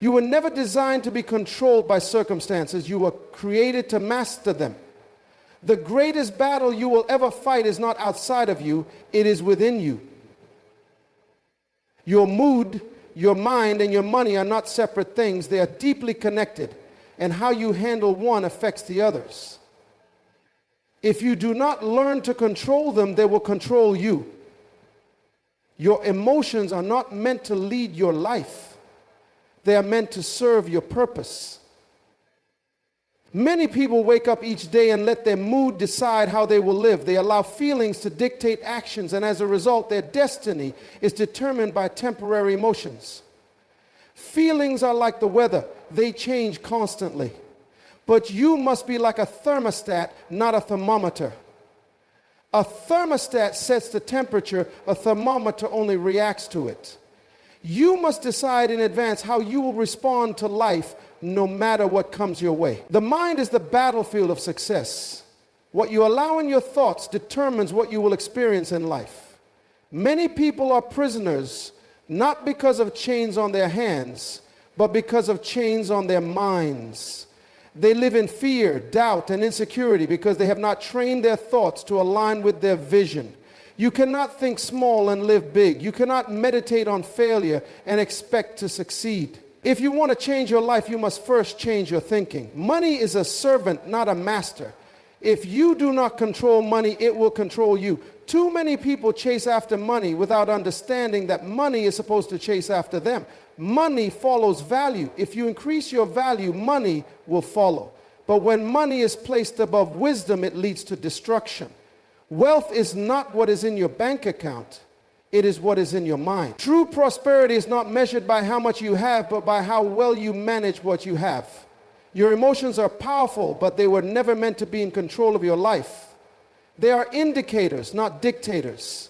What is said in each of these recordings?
You were never designed to be controlled by circumstances. You were created to master them. The greatest battle you will ever fight is not outside of you, it is within you. Your mood, your mind, and your money are not separate things. They are deeply connected, and how you handle one affects the others. If you do not learn to control them, they will control you. Your emotions are not meant to lead your life. They are meant to serve your purpose. Many people wake up each day and let their mood decide how they will live. They allow feelings to dictate actions, and as a result, their destiny is determined by temporary emotions. Feelings are like the weather. They change constantly. But you must be like a thermostat, not a thermometer. A thermostat sets the temperature. A thermometer only reacts to it. You must decide in advance how you will respond to life no matter what comes your way. The mind is the battlefield of success. What you allow in your thoughts determines what you will experience in life. Many people are prisoners, not because of chains on their hands, but because of chains on their minds. They live in fear, doubt, and insecurity because they have not trained their thoughts to align with their vision. You cannot think small and live big. You cannot meditate on failure and expect to succeed. If you want to change your life, you must first change your thinking. Money is a servant, not a master. If you do not control money, it will control you. Too many people chase after money without understanding that money is supposed to chase after them. Money follows value. If you increase your value, money will follow. But when money is placed above wisdom, it leads to destruction. Wealth is not what is in your bank account. It is what is in your mind. True prosperity is not measured by how much you have, but by how well you manage what you have. Your emotions are powerful, but they were never meant to be in control of your life. They are indicators, not dictators.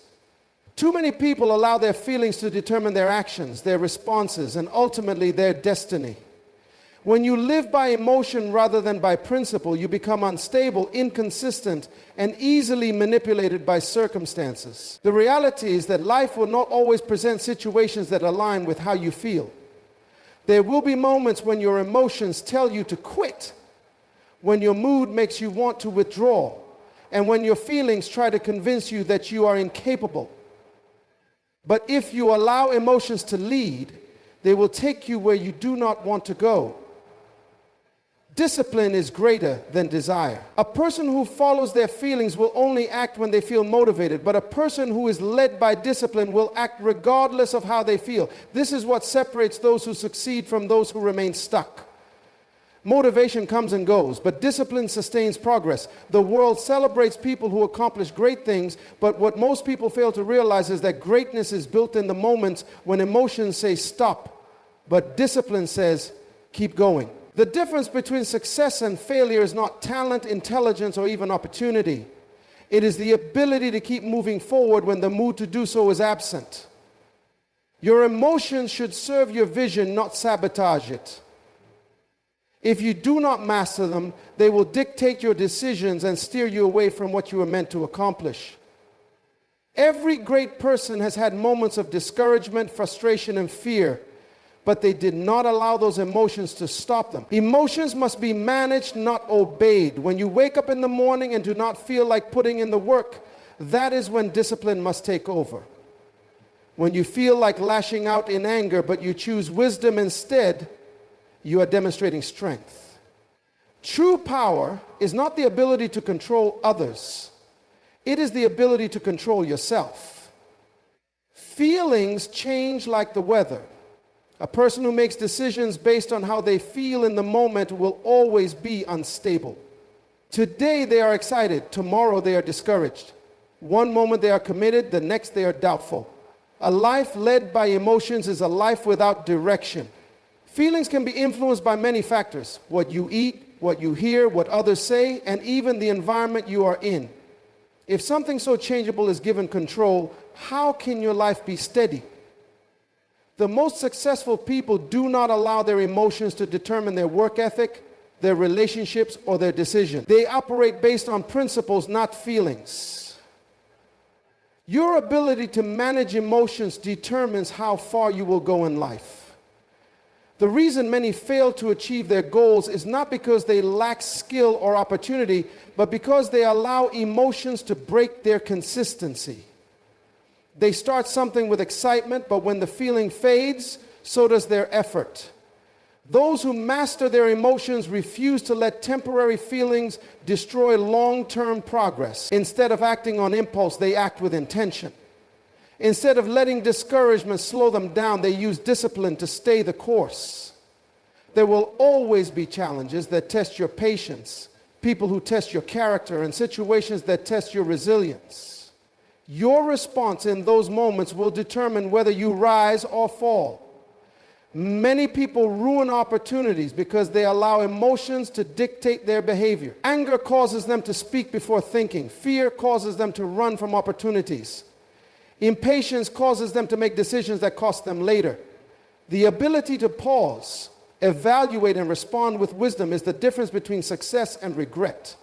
Too many people allow their feelings to determine their actions, their responses, and ultimately their destiny. When you live by emotion rather than by principle, you become unstable, inconsistent, and easily manipulated by circumstances. The reality is that life will not always present situations that align with how you feel. There will be moments when your emotions tell you to quit, when your mood makes you want to withdraw, and when your feelings try to convince you that you are incapable. But if you allow emotions to lead, they will take you where you do not want to go. Discipline is greater than desire. A person who follows their feelings will only act when they feel motivated, but a person who is led by discipline will act regardless of how they feel. This is what separates those who succeed from those who remain stuck. Motivation comes and goes, but discipline sustains progress. The world celebrates people who accomplish great things, but what most people fail to realize is that greatness is built in the moments when emotions say stop, but discipline says keep going. The difference between success and failure is not talent, intelligence, or even opportunity. It is the ability to keep moving forward when the mood to do so is absent. Your emotions should serve your vision, not sabotage it. If you do not master them, they will dictate your decisions and steer you away from what you were meant to accomplish. Every great person has had moments of discouragement, frustration, and fear, but they did not allow those emotions to stop them. Emotions must be managed, not obeyed. When you wake up in the morning and do not feel like putting in the work, that is when discipline must take over. When you feel like lashing out in anger, but you choose wisdom instead, you are demonstrating strength. True power is not the ability to control others. It is the ability to control yourself. Feelings change like the weather. A person who makes decisions based on how they feel in the moment will always be unstable. Today they are excited, tomorrow they are discouraged. One moment they are committed, the next they are doubtful. A life led by emotions is a life without direction. Feelings can be influenced by many factors: what you eat, what you hear, what others say, and even the environment you are in. If something so changeable is given control, how can your life be steady? The most successful people do not allow their emotions to determine their work ethic, their relationships, or their decisions. They operate based on principles, not feelings. Your ability to manage emotions determines how far you will go in life. The reason many fail to achieve their goals is not because they lack skill or opportunity, but because they allow emotions to break their consistency. They start something with excitement, but when the feeling fades, so does their effort. Those who master their emotions refuse to let temporary feelings destroy long-term progress. Instead of acting on impulse, they act with intention. Instead of letting discouragement slow them down, they use discipline to stay the course. There will always be challenges that test your patience, people who test your character, and situations that test your resilience. Your response in those moments will determine whether you rise or fall. Many people ruin opportunities because they allow emotions to dictate their behavior. Anger causes them to speak before thinking. Fear causes them to run from opportunities. Impatience causes them to make decisions that cost them later. The ability to pause, evaluate, and respond with wisdom is the difference between success and regret.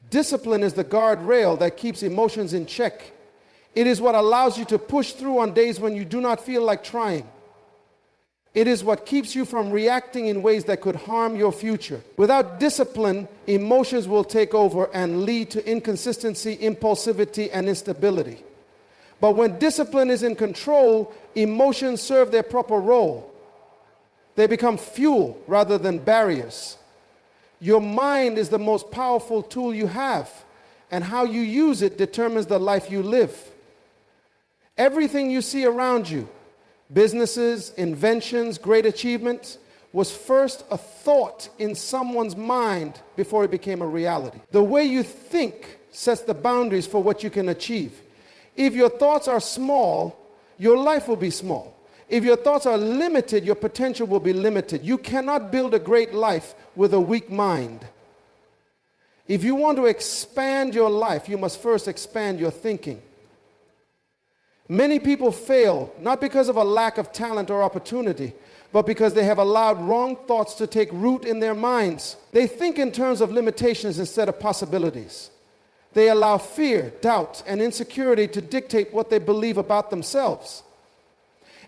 Discipline is the guardrail that keeps emotions in check. It is what allows you to push through on days when you do not feel like trying. It is what keeps you from reacting in ways that could harm your future. Without discipline, emotions will take over and lead to inconsistency, impulsivity, and instability. But when discipline is in control, emotions serve their proper role. They become fuel rather than barriers. Your mind is the most powerful tool you have, and how you use it determines the life you live. Everything you see around you, businesses, inventions, great achievements, was first a thought in someone's mind before it became a reality. The way you think sets the boundaries for what you can achieve. If your thoughts are small, your life will be small. If your thoughts are limited, your potential will be limited. You cannot build a great life with a weak mind. If you want to expand your life, you must first expand your thinking. Many people fail, not because of a lack of talent or opportunity, but because they have allowed wrong thoughts to take root in their minds. They think in terms of limitations instead of possibilities. They allow fear, doubt, and insecurity to dictate what they believe about themselves.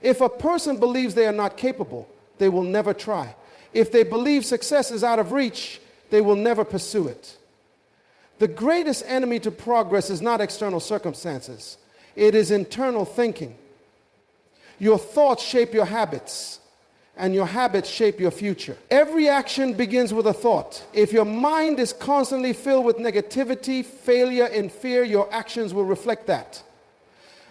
If a person believes they are not capable, they will never try. If they believe success is out of reach, they will never pursue it. The greatest enemy to progress is not external circumstances. It is internal thinking. Your thoughts shape your habits, and your habits shape your future. Every action begins with a thought. If your mind is constantly filled with negativity, failure, and fear, your actions will reflect that.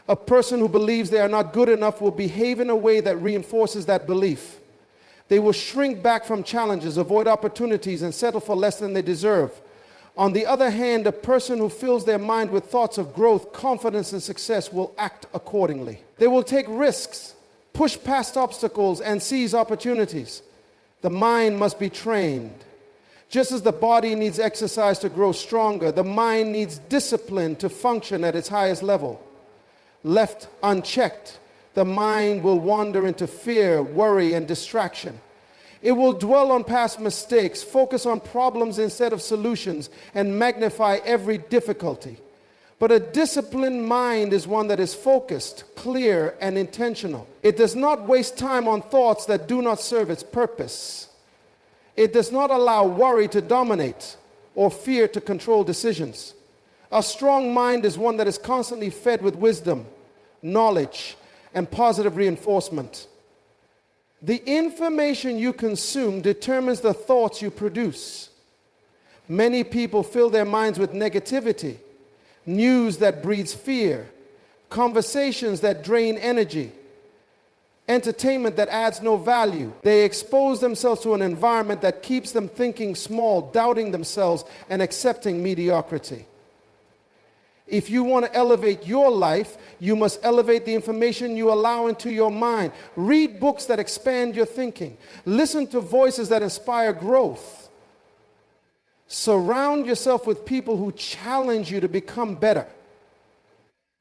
A person who believes they are not good enough will behave in a way that reinforces that belief. They will shrink back from challenges, avoid opportunities, and settle for less than they deserve. On the other hand, a person who fills their mind with thoughts of growth, confidence, and success will act accordingly. They will take risks, push past obstacles, and seize opportunities. The mind must be trained. Just as the body needs exercise to grow stronger, the mind needs discipline to function at its highest level. Left unchecked, the mind will wander into fear, worry, and distraction. It will dwell on past mistakes, focus on problems instead of solutions, and magnify every difficulty. But a disciplined mind is one that is focused, clear, and intentional. It does not waste time on thoughts that do not serve its purpose. It does not allow worry to dominate or fear to control decisions. A strong mind is one that is constantly fed with wisdom, knowledge, and positive reinforcement. The information you consume determines the thoughts you produce. Many people fill their minds with negativity, news that breeds fear, conversations that drain energy, entertainment that adds no value. They expose themselves to an environment that keeps them thinking small, doubting themselves, and accepting mediocrity. If you want to elevate your life, you must elevate the information you allow into your mind. Read books that expand your thinking. Listen to voices that inspire growth. Surround yourself with people who challenge you to become better.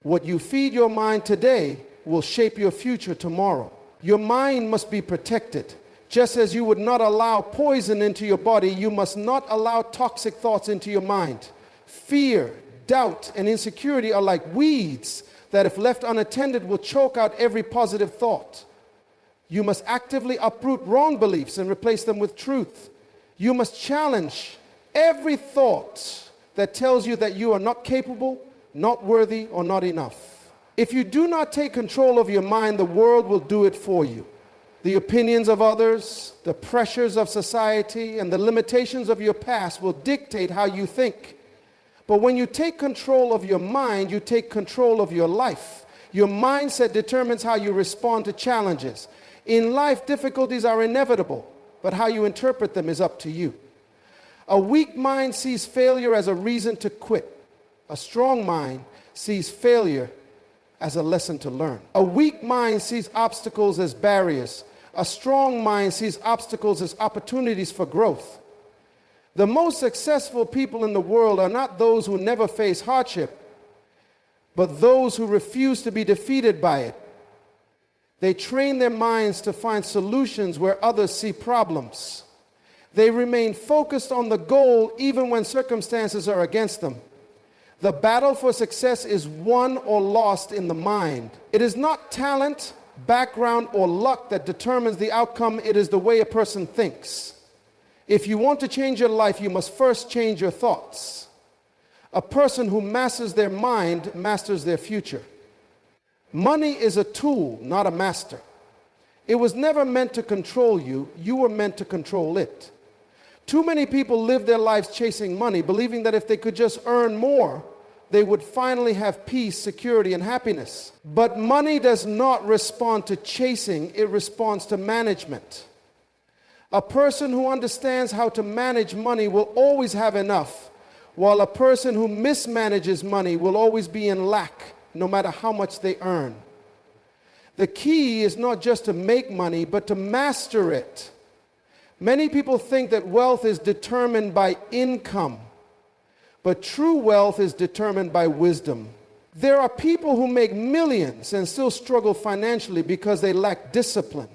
What you feed your mind today will shape your future tomorrow. Your mind must be protected. Just as you would not allow poison into your body, you must not allow toxic thoughts into your mind. Fear, doubt, and insecurity are like weeds that, if left unattended, will choke out every positive thought. You must actively uproot wrong beliefs and replace them with truth. You must challenge every thought that tells you that you are not capable, not worthy, or not enough. If you do not take control of your mind, the world will do it for you. The opinions of others, the pressures of society, and the limitations of your past will dictate how you think. But when you take control of your mind, you take control of your life. Your mindset determines how you respond to challenges. In life, difficulties are inevitable, but how you interpret them is up to you. A weak mind sees failure as a reason to quit. A strong mind sees failure as a lesson to learn. A weak mind sees obstacles as barriers. A strong mind sees obstacles as opportunities for growth. The most successful people in the world are not those who never face hardship, but those who refuse to be defeated by it. They train their minds to find solutions where others see problems. They remain focused on the goal even when circumstances are against them. The battle for success is won or lost in the mind. It is not talent, background, or luck that determines the outcome. It is the way a person thinks. If you want to change your life, you must first change your thoughts. A person who masters their mind masters their future. Money is a tool, not a master. It was never meant to control you. You were meant to control it. Too many people live their lives chasing money, believing that if they could just earn more, they would finally have peace, security, and happiness. But money does not respond to chasing, it responds to management. A person who understands how to manage money will always have enough, while a person who mismanages money will always be in lack, no matter how much they earn. The key is not just to make money, but to master it. Many people think that wealth is determined by income, but true wealth is determined by wisdom. There are people who make millions and still struggle financially because they lack discipline,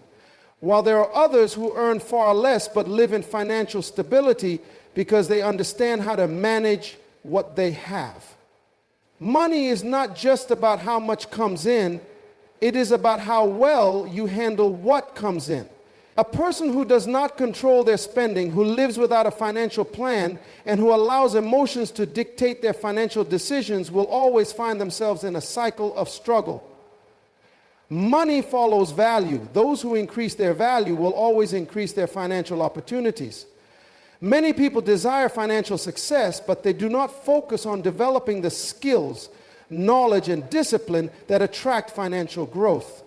while there are others who earn far less but live in financial stability because they understand how to manage what they have. Money is not just about how much comes in, it is about how well you handle what comes in. A person who does not control their spending, who lives without a financial plan, and who allows emotions to dictate their financial decisions will always find themselves in a cycle of struggle. Money follows value. Those who increase their value will always increase their financial opportunities. Many people desire financial success, but they do not focus on developing the skills, knowledge, and discipline that attract financial growth.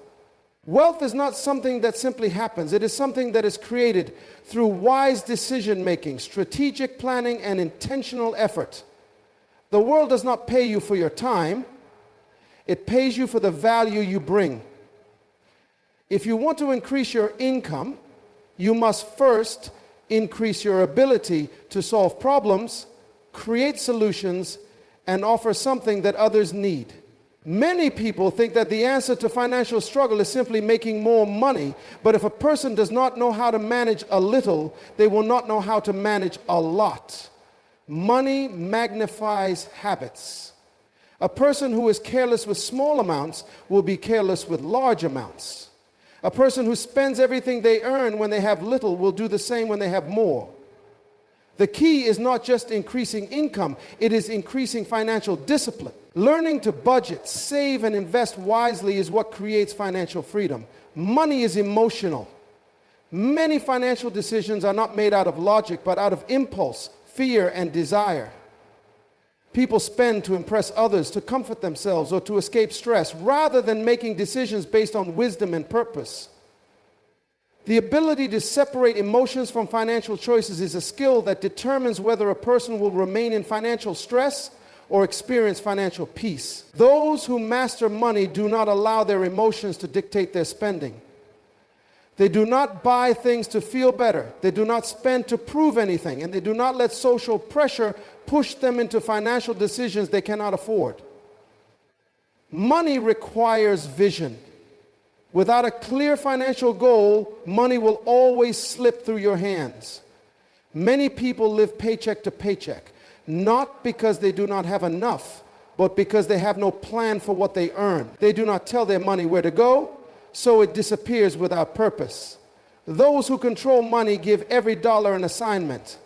Wealth is not something that simply happens. It is something that is created through wise decision-making, strategic planning, and intentional effort. The world does not pay you for your time. It pays you for the value you bring. If you want to increase your income, you must first increase your ability to solve problems, create solutions, and offer something that others need. Many people think that the answer to financial struggle is simply making more money, but if a person does not know how to manage a little, they will not know how to manage a lot. Money magnifies habits. A person who is careless with small amounts will be careless with large amounts. A person who spends everything they earn when they have little will do the same when they have more. The key is not just increasing income, it is increasing financial discipline. Learning to budget, save, and invest wisely is what creates financial freedom. Money is emotional. Many financial decisions are not made out of logic, but out of impulse, fear, and desire. People spend to impress others, to comfort themselves, or to escape stress, rather than making decisions based on wisdom and purpose. The ability to separate emotions from financial choices is a skill that determines whether a person will remain in financial stress or experience financial peace. Those who master money do not allow their emotions to dictate their spending. They do not buy things to feel better. They do not spend to prove anything, and they do not let social pressure push them into financial decisions they cannot afford. Money requires vision. Without a clear financial goal, money will always slip through your hands. Many people live paycheck to paycheck, not because they do not have enough, but because they have no plan for what they earn. They do not tell their money where to go, so it disappears without purpose. Those who control money give every dollar an assignment.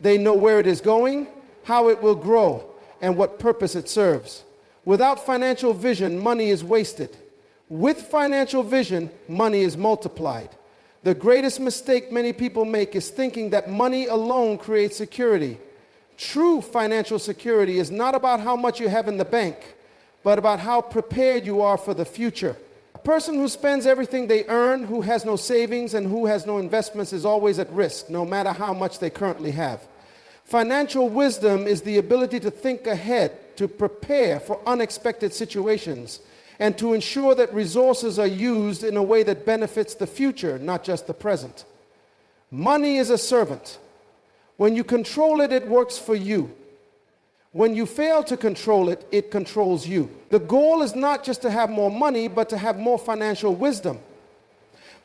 They know where it is going, how it will grow, and what purpose it serves. Without financial vision, money is wasted. With financial vision, money is multiplied. The greatest mistake many people make is thinking that money alone creates security. True financial security is not about how much you have in the bank, but about how prepared you are for the future. A person who spends everything they earn, who has no savings, and who has no investments is always at risk, no matter how much they currently have. Financial wisdom is the ability to think ahead, to prepare for unexpected situations, and to ensure that resources are used in a way that benefits the future, not just the present. Money is a servant. When you control it, it works for you. When you fail to control it, it controls you. The goal is not just to have more money, but to have more financial wisdom.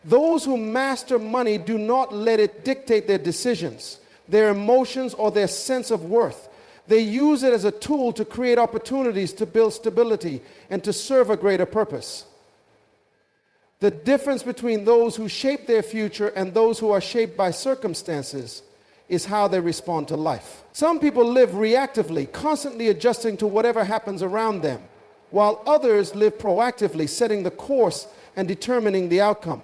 Those who master money do not let it dictate their decisions, their emotions, or their sense of worth. They use it as a tool to create opportunities, to build stability, and to serve a greater purpose. The difference between those who shape their future and those who are shaped by circumstances is how they respond to life. Some people live reactively, constantly adjusting to whatever happens around them, while others live proactively, setting the course and determining the outcome.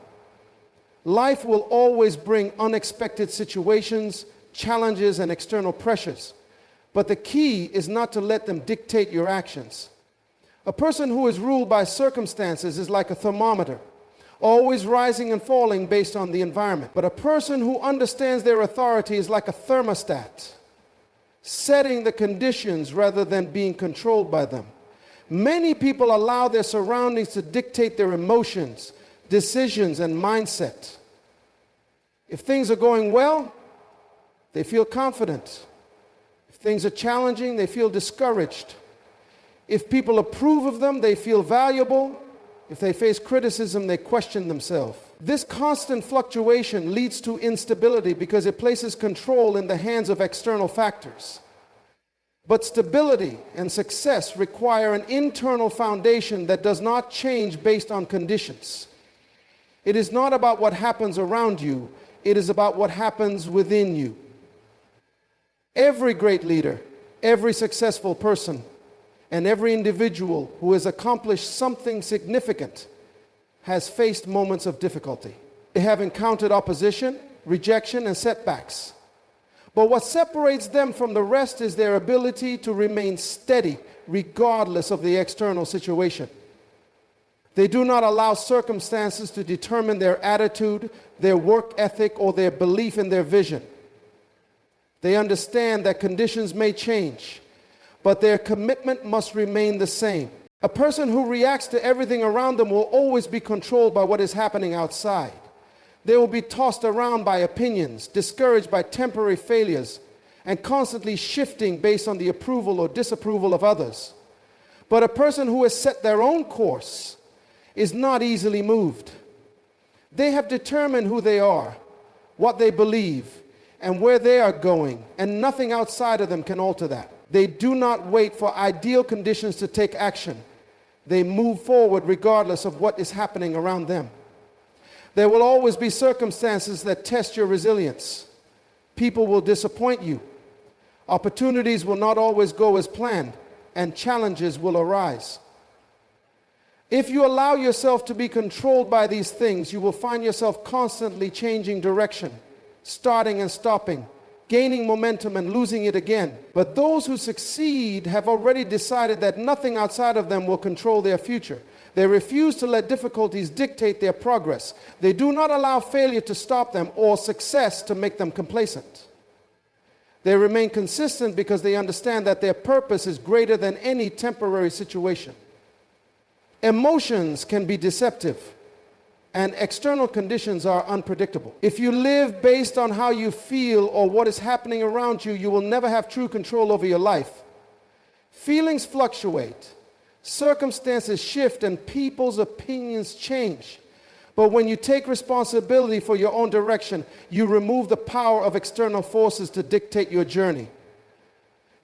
Life will always bring unexpected situations, challenges, and external pressures. But the key is not to let them dictate your actions. A person who is ruled by circumstances is like a thermometer, always rising and falling based on the environment. But a person who understands their authority is like a thermostat, setting the conditions rather than being controlled by them. Many people allow their surroundings to dictate their emotions, decisions, and mindset. If things are going well, they feel confident. If things are challenging, they feel discouraged. If people approve of them, they feel valuable. If they face criticism, they question themselves. This constant fluctuation leads to instability because it places control in the hands of external factors. But stability and success require an internal foundation that does not change based on conditions. It is not about what happens around you, it is about what happens within you. Every great leader, every successful person, and every individual who has accomplished something significant has faced moments of difficulty. They have encountered opposition, rejection, and setbacks. But what separates them from the rest is their ability to remain steady regardless of the external situation. They do not allow circumstances to determine their attitude, their work ethic, or their belief in their vision. They understand that conditions may change, but their commitment must remain the same. A person who reacts to everything around them will always be controlled by what is happening outside. They will be tossed around by opinions, discouraged by temporary failures, and constantly shifting based on the approval or disapproval of others. But a person who has set their own course is not easily moved. They have determined who they are, what they believe, and where they are going, and nothing outside of them can alter that. They do not wait for ideal conditions to take action. They move forward regardless of what is happening around them. There will always be circumstances that test your resilience. People will disappoint you. Opportunities will not always go as planned, and challenges will arise. If you allow yourself to be controlled by these things, you will find yourself constantly changing direction, starting and stopping, gaining momentum and losing it again. But those who succeed have already decided that nothing outside of them will control their future. They refuse to let difficulties dictate their progress. They do not allow failure to stop them or success to make them complacent. They remain consistent because they understand that their purpose is greater than any temporary situation. Emotions can be deceptive, and external conditions are unpredictable. If you live based on how you feel or what is happening around you, you will never have true control over your life. Feelings fluctuate, circumstances shift, and people's opinions change. But when you take responsibility for your own direction, you remove the power of external forces to dictate your journey.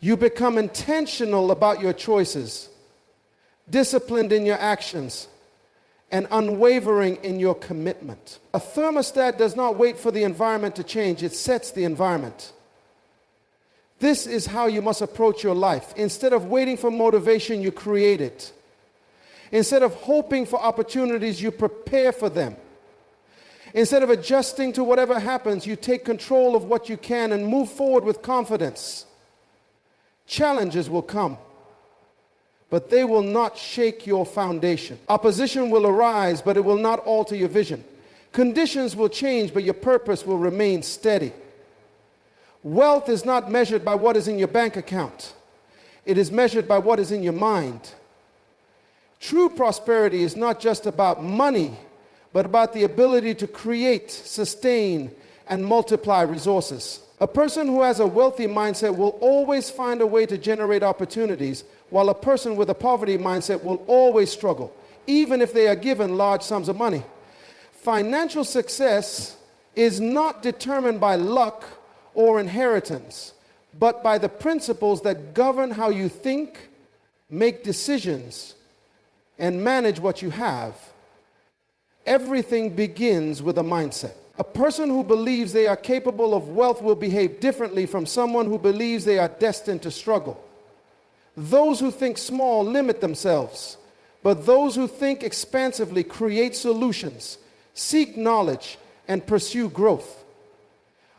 You become intentional about your choices, disciplined in your actions, and unwavering in your commitment. A thermostat does not wait for the environment to change, it sets the environment. This is how you must approach your life. Instead of waiting for motivation, you create it. Instead of hoping for opportunities, you prepare for them. Instead of adjusting to whatever happens, you take control of what you can and move forward with confidence. Challenges will come, but they will not shake your foundation. Opposition will arise, but it will not alter your vision. Conditions will change, but your purpose will remain steady. Wealth is not measured by what is in your bank account. It is measured by what is in your mind. True prosperity is not just about money, but about the ability to create, sustain, and multiply resources. A person who has a wealthy mindset will always find a way to generate opportunities, while a person with a poverty mindset will always struggle, even if they are given large sums of money. Financial success is not determined by luck or inheritance, but by the principles that govern how you think, make decisions, and manage what you have. Everything begins with a mindset. A person who believes they are capable of wealth will behave differently from someone who believes they are destined to struggle. Those who think small limit themselves, but those who think expansively create solutions, seek knowledge, and pursue growth.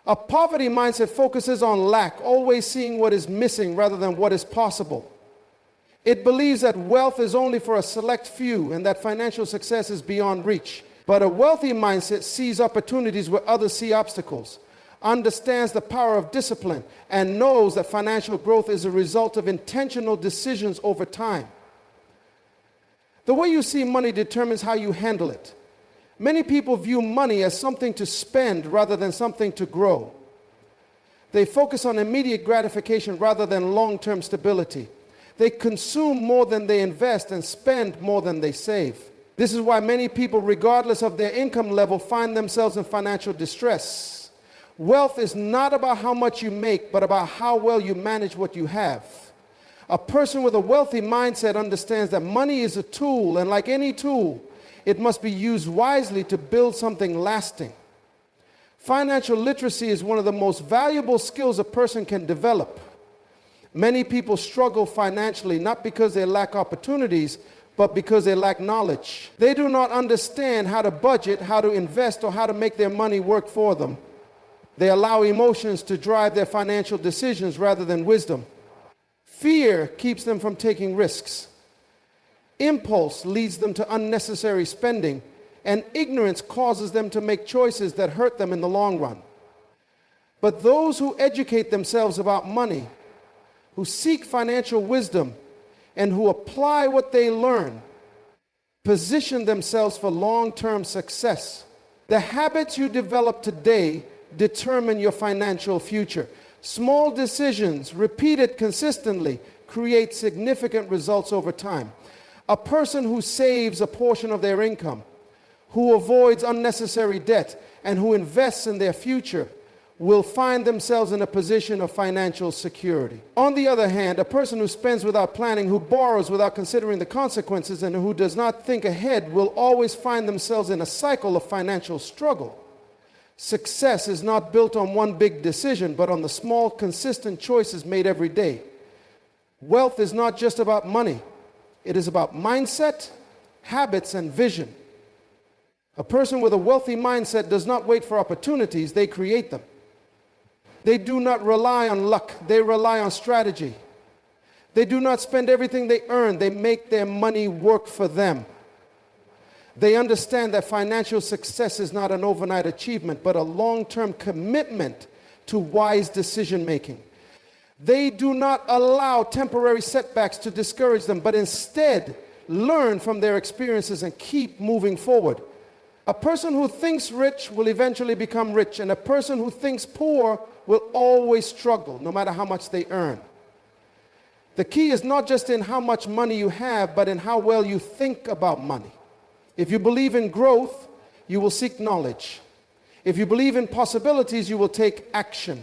A poverty mindset focuses on lack, always seeing what is missing rather than what is possible. It believes that wealth is only for a select few and that financial success is beyond reach. But a wealthy mindset sees opportunities where others see obstacles, understands the power of discipline, and knows that financial growth is a result of intentional decisions over time. The way you see money determines how you handle it. Many people view money as something to spend rather than something to grow. They focus on immediate gratification rather than long-term stability. They consume more than they invest and spend more than they save. This is why many people, regardless of their income level, find themselves in financial distress. Wealth is not about how much you make, but about how well you manage what you have. A person with a wealthy mindset understands that money is a tool, and like any tool, it must be used wisely to build something lasting. Financial literacy is one of the most valuable skills a person can develop. Many people struggle financially not because they lack opportunities, but because they lack knowledge. They do not understand how to budget, how to invest, or how to make their money work for them. They allow emotions to drive their financial decisions rather than wisdom. Fear keeps them from taking risks. Impulse leads them to unnecessary spending, and ignorance causes them to make choices that hurt them in the long run. But those who educate themselves about money, who seek financial wisdom, and who apply what they learn, position themselves for long-term success. The habits you develop today determine your financial future. Small decisions, repeated consistently, create significant results over time. A person who saves a portion of their income, who avoids unnecessary debt, and who invests in their future will find themselves in a position of financial security. On the other hand, a person who spends without planning, who borrows without considering the consequences, and who does not think ahead will always find themselves in a cycle of financial struggle. Success is not built on one big decision, but on the small, consistent choices made every day. Wealth is not just about money. It is about mindset, habits, and vision. A person with a wealthy mindset does not wait for opportunities, they create them. They do not rely on luck, they rely on strategy. They do not spend everything they earn, they make their money work for them. They understand that financial success is not an overnight achievement, but a long-term commitment to wise decision making. They do not allow temporary setbacks to discourage them, but instead learn from their experiences and keep moving forward. A person who thinks rich will eventually become rich, and a person who thinks poor will always struggle, no matter how much they earn. The key is not just in how much money you have, but in how well you think about money. If you believe in growth, you will seek knowledge. If you believe in possibilities, you will take action.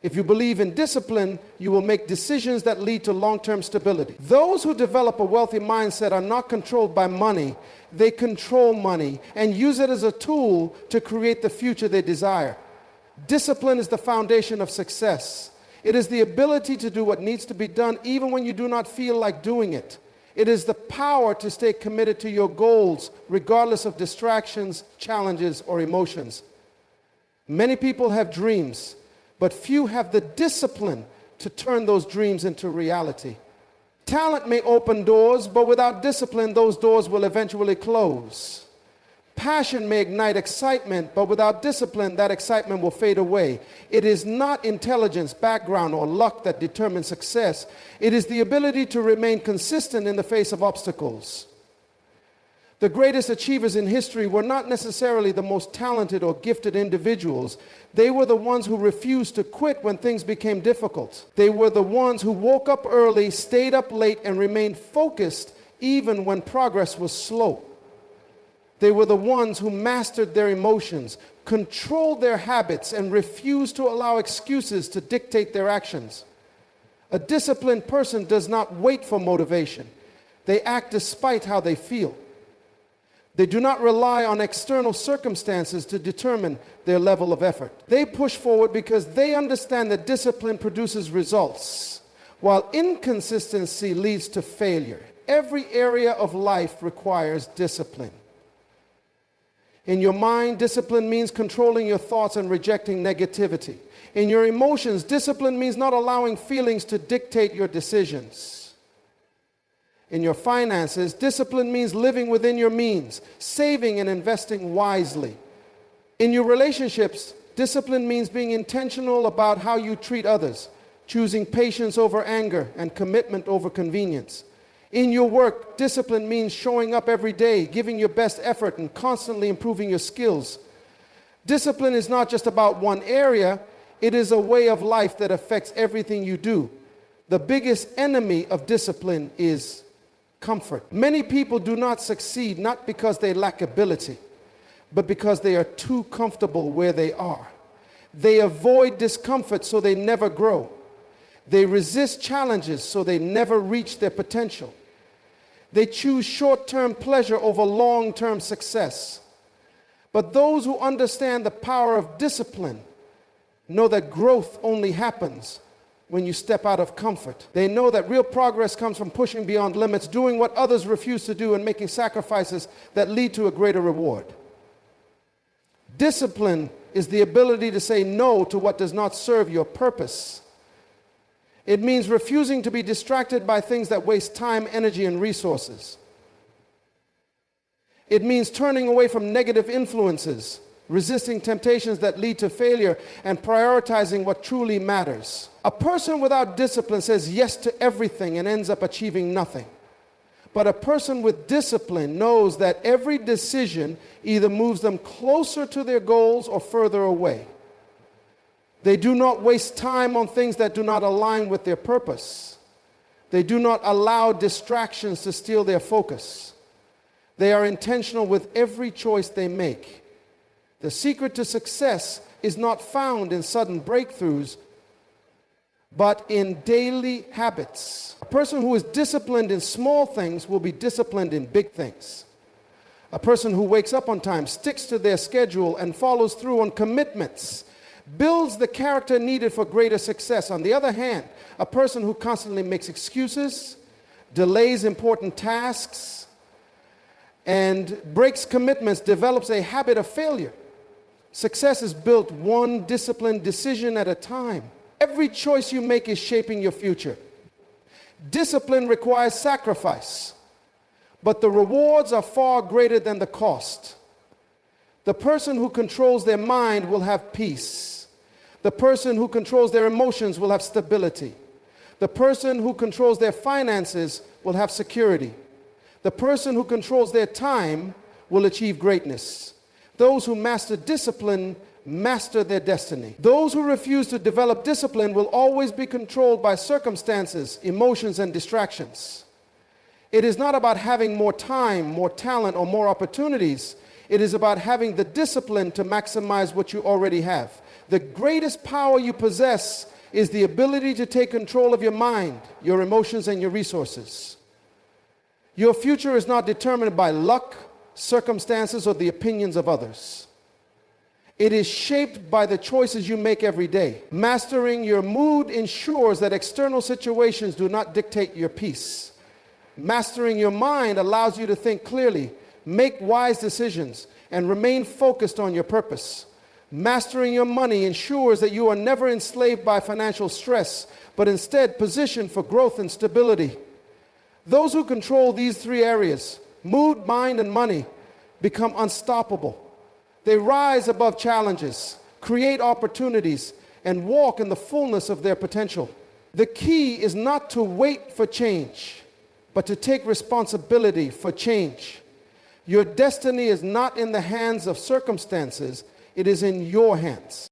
If you believe in discipline, you will make decisions that lead to long-term stability. Those who develop a wealthy mindset are not controlled by money. They control money and use it as a tool to create the future they desire. Discipline is the foundation of success. It is the ability to do what needs to be done even when you do not feel like doing it. It is the power to stay committed to your goals regardless of distractions, challenges, or emotions. Many people have dreams, but few have the discipline to turn those dreams into reality. Talent may open doors, but without discipline, those doors will eventually close. Passion may ignite excitement, but without discipline, that excitement will fade away. It is not intelligence, background, or luck that determines success. It is the ability to remain consistent in the face of obstacles. The greatest achievers in history were not necessarily the most talented or gifted individuals. They were the ones who refused to quit when things became difficult. They were the ones who woke up early, stayed up late, and remained focused even when progress was slow. They were the ones who mastered their emotions, controlled their habits, and refused to allow excuses to dictate their actions. A disciplined person does not wait for motivation. They act despite how they feel. They do not rely on external circumstances to determine their level of effort. They push forward because they understand that discipline produces results, while inconsistency leads to failure. Every area of life requires discipline. In your mind, discipline means controlling your thoughts and rejecting negativity. In your emotions, discipline means not allowing feelings to dictate your decisions. In your finances, discipline means living within your means, saving and investing wisely. In your relationships, discipline means being intentional about how you treat others, choosing patience over anger and commitment over convenience. In your work, discipline means showing up every day, giving your best effort, and constantly improving your skills. Discipline is not just about one area, it is a way of life that affects everything you do. The biggest enemy of discipline is comfort. Many people do not succeed not because they lack ability, but because they are too comfortable where they are. They avoid discomfort so they never grow. They resist challenges so they never reach their potential. They choose short-term pleasure over long-term success. But those who understand the power of discipline know that growth only happens when you step out of comfort. They know that real progress comes from pushing beyond limits, doing what others refuse to do, and making sacrifices that lead to a greater reward. Discipline is the ability to say no to what does not serve your purpose. It means refusing to be distracted by things that waste time, energy, and resources. It means turning away from negative influences, resisting temptations that lead to failure, and prioritizing what truly matters. A person without discipline says yes to everything and ends up achieving nothing. But a person with discipline knows that every decision either moves them closer to their goals or further away. They do not waste time on things that do not align with their purpose. They do not allow distractions to steal their focus. They are intentional with every choice they make. The secret to success is not found in sudden breakthroughs, but in daily habits. A person who is disciplined in small things will be disciplined in big things. A person who wakes up on time, sticks to their schedule, and follows through on commitments builds the character needed for greater success. On the other hand, a person who constantly makes excuses, delays important tasks, and breaks commitments develops a habit of failure. Success is built one disciplined decision at a time. Every choice you make is shaping your future. Discipline requires sacrifice, but the rewards are far greater than the cost. The person who controls their mind will have peace. The person who controls their emotions will have stability. The person who controls their finances will have security. The person who controls their time will achieve greatness. Those who master discipline master their destiny. Those who refuse to develop discipline will always be controlled by circumstances, emotions, and distractions. It is not about having more time, more talent, or more opportunities. It is about having the discipline to maximize what you already have. The greatest power you possess is the ability to take control of your mind, your emotions, and your resources. Your future is not determined by luck, circumstances, or the opinions of others. It is shaped by the choices you make every day. Mastering your mood ensures that external situations do not dictate your peace. Mastering your mind allows you to think clearly, make wise decisions, and remain focused on your purpose. Mastering your money ensures that you are never enslaved by financial stress, but instead positioned for growth and stability. Those who control these three areas, mood, mind, and money, become unstoppable. They rise above challenges, create opportunities, and walk in the fullness of their potential. The key is not to wait for change, but to take responsibility for change. Your destiny is not in the hands of circumstances, it is in your hands.